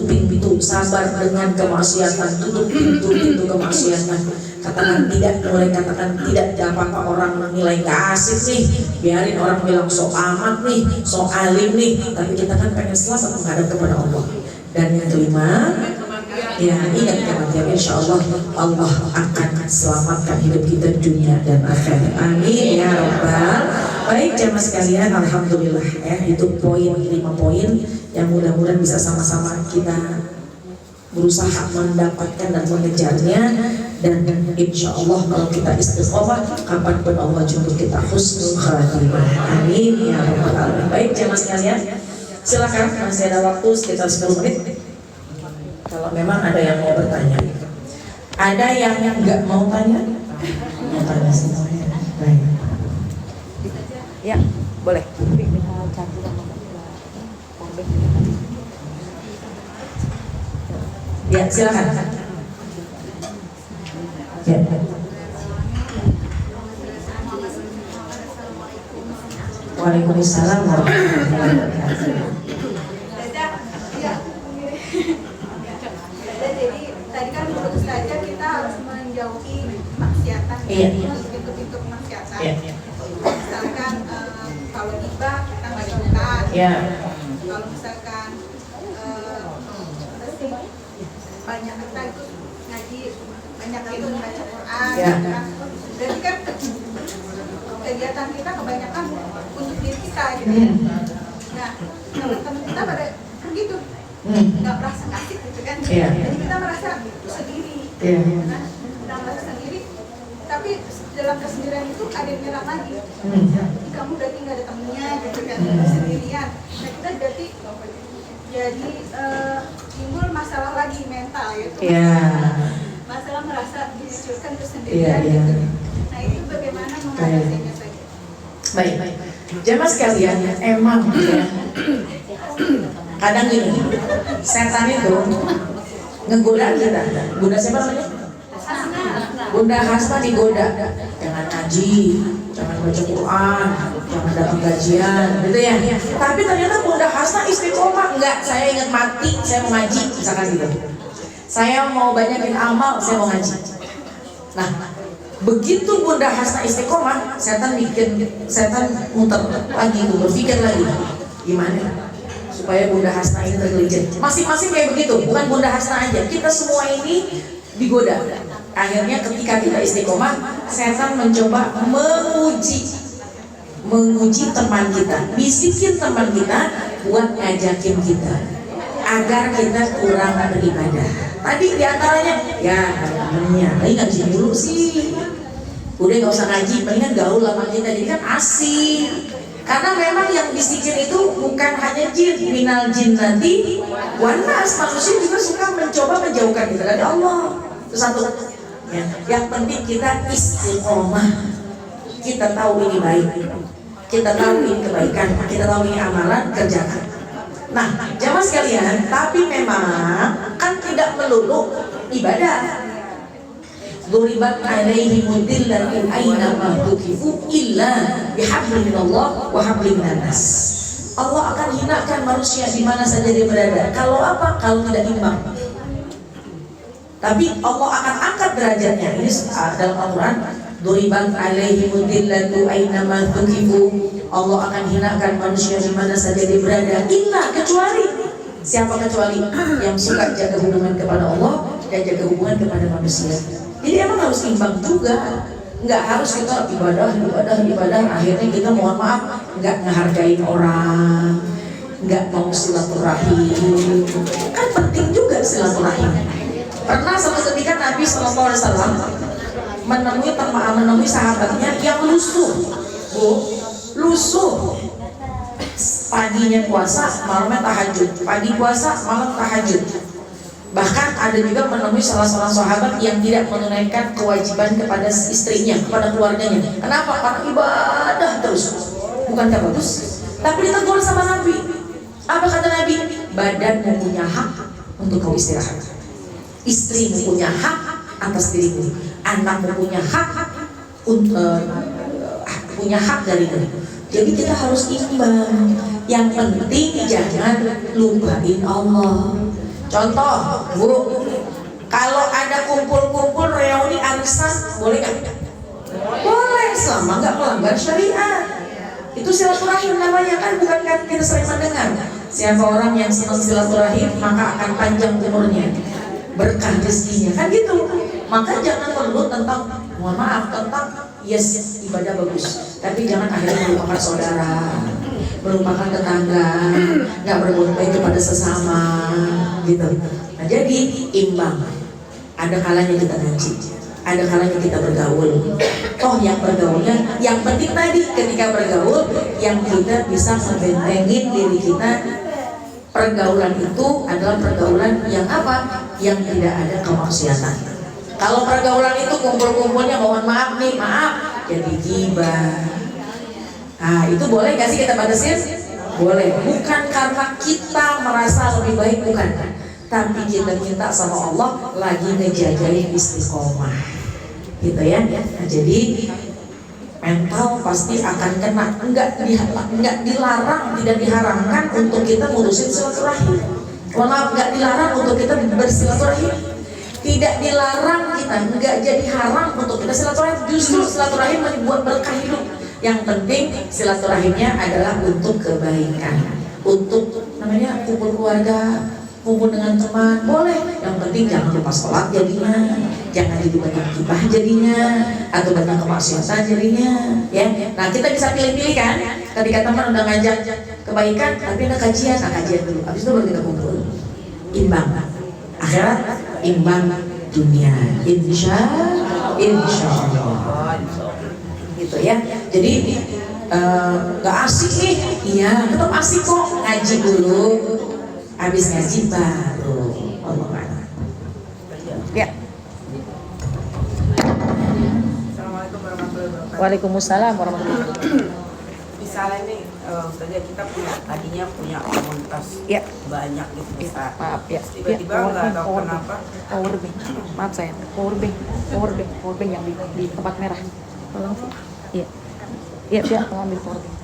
pintu sabar dengan kemaksiatan. Tutup pintu kemaksiatan. Katakan tidak, mulai katakan tidak apa-apa orang menilai gak asik nih, biarin orang bilang sok amat nih, sok alim nih, tapi kita kan pengen selamat menghadap kepada Allah. Dan yang kelima, ya ingat kematian, insya Allah Allah akan selamatkan hidup kita dunia dan akhirat. Amin ya Rabbal. Baik jamaah sekalian, alhamdulillah ya, itu 5 poin yang mudah-mudahan bisa sama-sama kita berusaha mendapatkan dan mengejarnya, dan insya Allah kalau kita istiqomah kapanpun Allah jemput kita husnul khatimah. Amin ya rabbal alamin. Baik jemaah sekalian, silakan, masih ada waktu sekitar 10 menit. Kalau memang ada yang mau bertanya, ada yang nggak mau tanya, mau tanya semuanya. Baik. Ya, boleh. Ya, silakan. Ya. Waalaikumsalam warahmatullahi wabarakatuh. Jadi tadi kan menurut saja kita harus menjauhi maksiatan, pintu-pintu kemaksiatan. Misalkan kalau ghibah kita nggak jauhkan. Kalau misalkan banyak kita itu ngaji, banyak itu membaca Quran, kan? Berarti kan kegiatan kita kebanyakan untuk diri kita gitu ya. Nah, teman-teman kita pada begitu, nggak merasa asik gitu kan. Jadi kita merasa sendiri, nah, kita merasa sendiri. Tapi dalam kesendirian itu ada yang bilang lagi, kamu berarti nggak ada temennya gitu kan, sendirian. Nah kita berarti jadi timbul masalah lagi mental gitu. Masalah merasa dihancurkan kesendirian gitu. Nah itu bagaimana mengatasinya saja? Baik. Jemaah sekalian, emang ya, kadang gini, setan itu ngegoda kita. Goda siapa namanya? Bunda Hasna digoda. Jangan ngaji, jangan baca Quran, jangan datang gajian, gitu ya. Tapi ternyata Bunda Hasna istiqomah. Enggak, saya ingat mati, saya mau ngaji, misalkan gitu. Saya mau banyakin amal, saya mau ngaji. Nah, begitu Bunda Hasna istiqomah, setan muter lagi, berpikir lagi, gimana supaya Bunda Hasna ini tergelincir. Masing-masing kayak begitu, bukan Bunda Hasna aja. Kita semua ini digoda. Akhirnya ketika kita istiqomah, setan mencoba menguji teman kita, bisikin teman kita buat ngajakin kita agar kita kurang beribadah. Tadi diantaranya, ya temennya, tapi ngaji dulu sih. Udah nggak usah ngaji, mendingan gaul sama kita, jadi kan asik. Karena memang yang bisikin itu bukan hanya jin, minal jinnati wan nas, manusia juga suka mencoba menjauhkan kita dari Allah. Itu satu. Ya, yang penting kita istiqomah. Kita tahu ini baik, kita tahu ini kebaikan, kita tahu ini amalan, kerjakan. Nah, jamaah sekalian, tapi memang kan tidak melulu ibadah. Duribat alaihi mudillatu aina ma tukifu illa bihablin minallah wa hablin minan nas. Allah akan hinakan manusia di mana saja dia berada. Kalau apa? Kalau tidak imbang. Tapi Allah akan angkat derajatnya. Ini dalam Al-Quran, duribat alaihi mudillatu aina ma tukifu. Allah akan hinakan manusia di mana saja dia berada. Illa, kecuali. Siapa kecuali? Yang suka jaga hubungan kepada Allah dan jaga hubungan kepada manusia. Jadi emang harus imbang juga. Nggak harus kita ibadah, akhirnya kita mohon maaf nggak ngehargain orang, nggak mau silaturahim. Kan penting juga silaturahim. Pernah suatu ketika Nabi SAW menemui sahabatnya yang lusuh, paginya puasa, malamnya tahajud, pagi puasa, malam tahajud. Bahkan ada juga menemui salah seorang sahabat yang tidak menunaikan kewajiban kepada istrinya, kepada keluarganya. Kenapa? Karena ibadah terus. Bukankah bagus? Tapi ditegur sama Nabi. Apa kata Nabi? Badanmu punya hak untuk kau istirahat. Istrimu punya hak atas dirimu. Anakmu punya hak punya hak darimu. Jadi kita harus imbang. Yang penting jangan lupain Allah. Contoh, Bu, kalau ada kumpul-kumpul reuni arisan, boleh nggak? Boleh, selama nggak melanggar syariat. Itu silaturahim namanya, kan? Bukan kan kita sering mendengar, siapa orang yang senang silaturahim maka akan panjang umurnya, berkah rezekinya, kan gitu. Maka jangan perlu tentang, mohon maaf, tentang yes ibadah bagus, tapi jangan akhirnya melupakan saudara, melupakan tetangga, nggak berbuat baik kepada sesama, gitu. Nah, jadi imbang. Ada kalanya kita ngaji, ada kalanya kita bergaul. Toh yang bergaulnya, yang penting tadi ketika bergaul, yang kita bisa membentengin diri kita. Pergaulan itu adalah pergaulan yang apa? Yang tidak ada kemaksiatan. Kalau pergaulan itu kumpul-kumpulnya mohon maaf nih, maaf, jadi gibah. Nah itu boleh gak sih kita batasin? Boleh. Bukan karena kita merasa lebih baik, bukan. Tapi kita minta sama Allah lagi ngejagain istiqomah. Gitu ya. Nah, jadi mental pasti akan kena. Enggak dilarang, tidak diharamkan untuk kita ngurusin silaturahim. Maaf, enggak dilarang untuk kita bersilaturahim. Tidak dilarang kita, enggak jadi haram untuk kita silaturahim. Justru silaturahim membuat berkah hidup. Yang penting silaturahimnya adalah untuk kebaikan, untuk namanya kumpul keluarga, kumpul dengan teman, boleh. Yang penting jangan lupa sholat jadinya, jangan jadi banyak gibah jadinya, atau banyak kemaksiatan jadinya, ya. Nah kita bisa pilih-pilih kan, ketika teman udah ngajak kebaikan, tapi ada kajian, kajian dulu, habis itu baru kita kumpul. Imbang, akhirat imbang dunia, insya Allah. Gitu ya. Jadi gak asik nih, iya tetap asik kok, ngaji dulu, habis ngaji baru Allah. Ya. Assalamualaikum warahmatullahi wabarakatuh. Waalaikumsalam warahmatullahi wabarakatuh. Misalnya nih, Ustazah, kita tadinya punya komunitas Ya. banyak gitu besar. Maaf ya. Tiba-tiba nggak tahu kenapa. Power bank. Maaf saya. Power bank yang di tempat merah. Tolong sih. Iya. Iya, dia mau ambil power bank.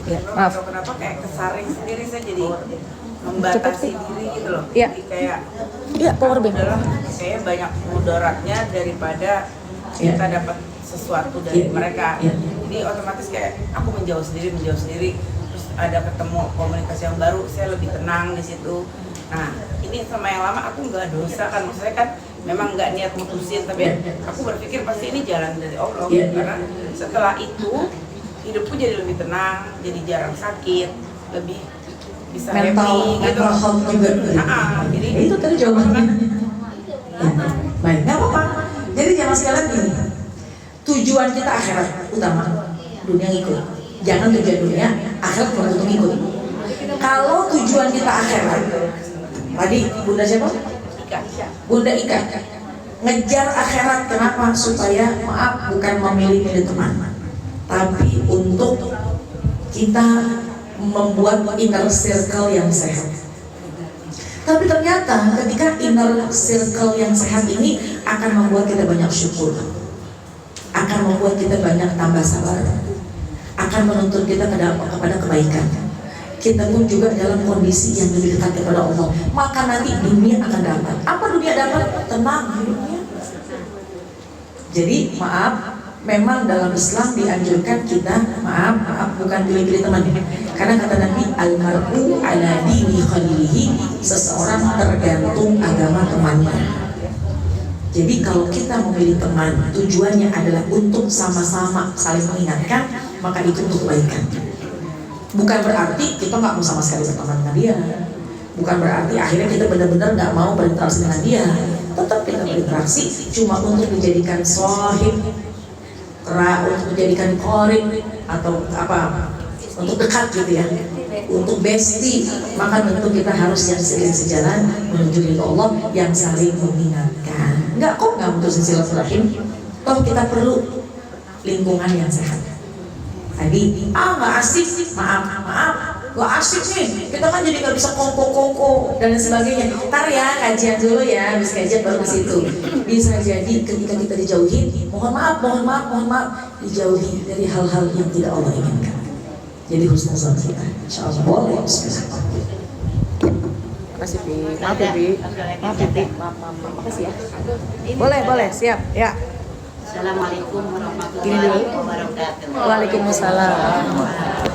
Ya, Nggak maaf. tahu kenapa kayak kesaring sendiri, saya jadi membatasi diri gitu loh. Iya. Jadi kayak Iya, power bank. adalah kayak banyak mudaratnya daripada kita dapat sesuatu dari mereka. Jadi otomatis kayak aku menjauh sendiri. Terus ada ketemu komunikasi yang baru, saya lebih tenang di situ. Nah, ini sama yang lama aku nggak dosa kan, maksudnya kan memang nggak niat mutusin, tapi aku berpikir pasti ini jalan dari Allah. Karena setelah itu hidupku jadi lebih tenang, jadi jarang sakit, lebih bisa happy gitu. Mental health juga. Jadi Itu tadi jawabannya. Ya, baik, nggak apa-apa. Jadi jangan sekalian gini. Tujuan kita akhirat utama, dunia ngikut. Jangan tujuan dunia, akhirat belum tentu ngikut. Kalau tujuan kita akhirat, tadi Bunda siapa? Bunda Ika. Ngejar akhirat, kenapa? Supaya maaf bukan memilih teman, tapi untuk kita membuat inner circle yang sehat. Tapi ternyata ketika inner circle yang sehat ini akan membuat kita banyak syukur, akan membuat kita banyak tambah sabar, akan menuntut kita kepada kebaikan. Kita pun juga dalam kondisi yang lebih dekat kepada Allah, maka nanti dunia akan dapat. Apa dunia dapat? Tenang hidupnya. Jadi maaf, memang dalam Islam dianjurkan kita maaf bukan pilih-pilih teman. Karena kata Nabi, almar'u ala dini khalilihi, seseorang tergantung agama temannya. Jadi kalau kita memilih teman, tujuannya adalah untuk sama-sama saling mengingatkan, maka itu untuk kebaikan. Bukan berarti kita nggak mau sama sekali berteman dengan dia. Bukan berarti akhirnya kita benar-benar nggak mau berinteraksi dengan dia. Tetap kita berinteraksi, cuma untuk dijadikan sohib, untuk menjadikan korin atau apa, untuk dekat gitu ya, untuk bestie. Maka tentu kita harus yang sejalan menuju ke Allah, yang saling mengingatkan. Enggak kok nggak mutusin silaturahim. Toh kita perlu lingkungan yang sehat. Tadi nggak asik, maaf nggak asik nih, kita kan jadi nggak bisa kongko dan sebagainya. Ntar ya kajian dulu ya, habis kajian baru ke situ. Bisa jadi ketika kita dijauhi, mohon maaf, dijauhi dari hal-hal yang tidak Allah inginkan. Jadi husnuzon kita, insya Allah boleh. Makasih Bi, maaf makasih ya. Boleh, siap ya. Assalamualaikum warahmatullahi wabarakatuh. Waalaikumsalam.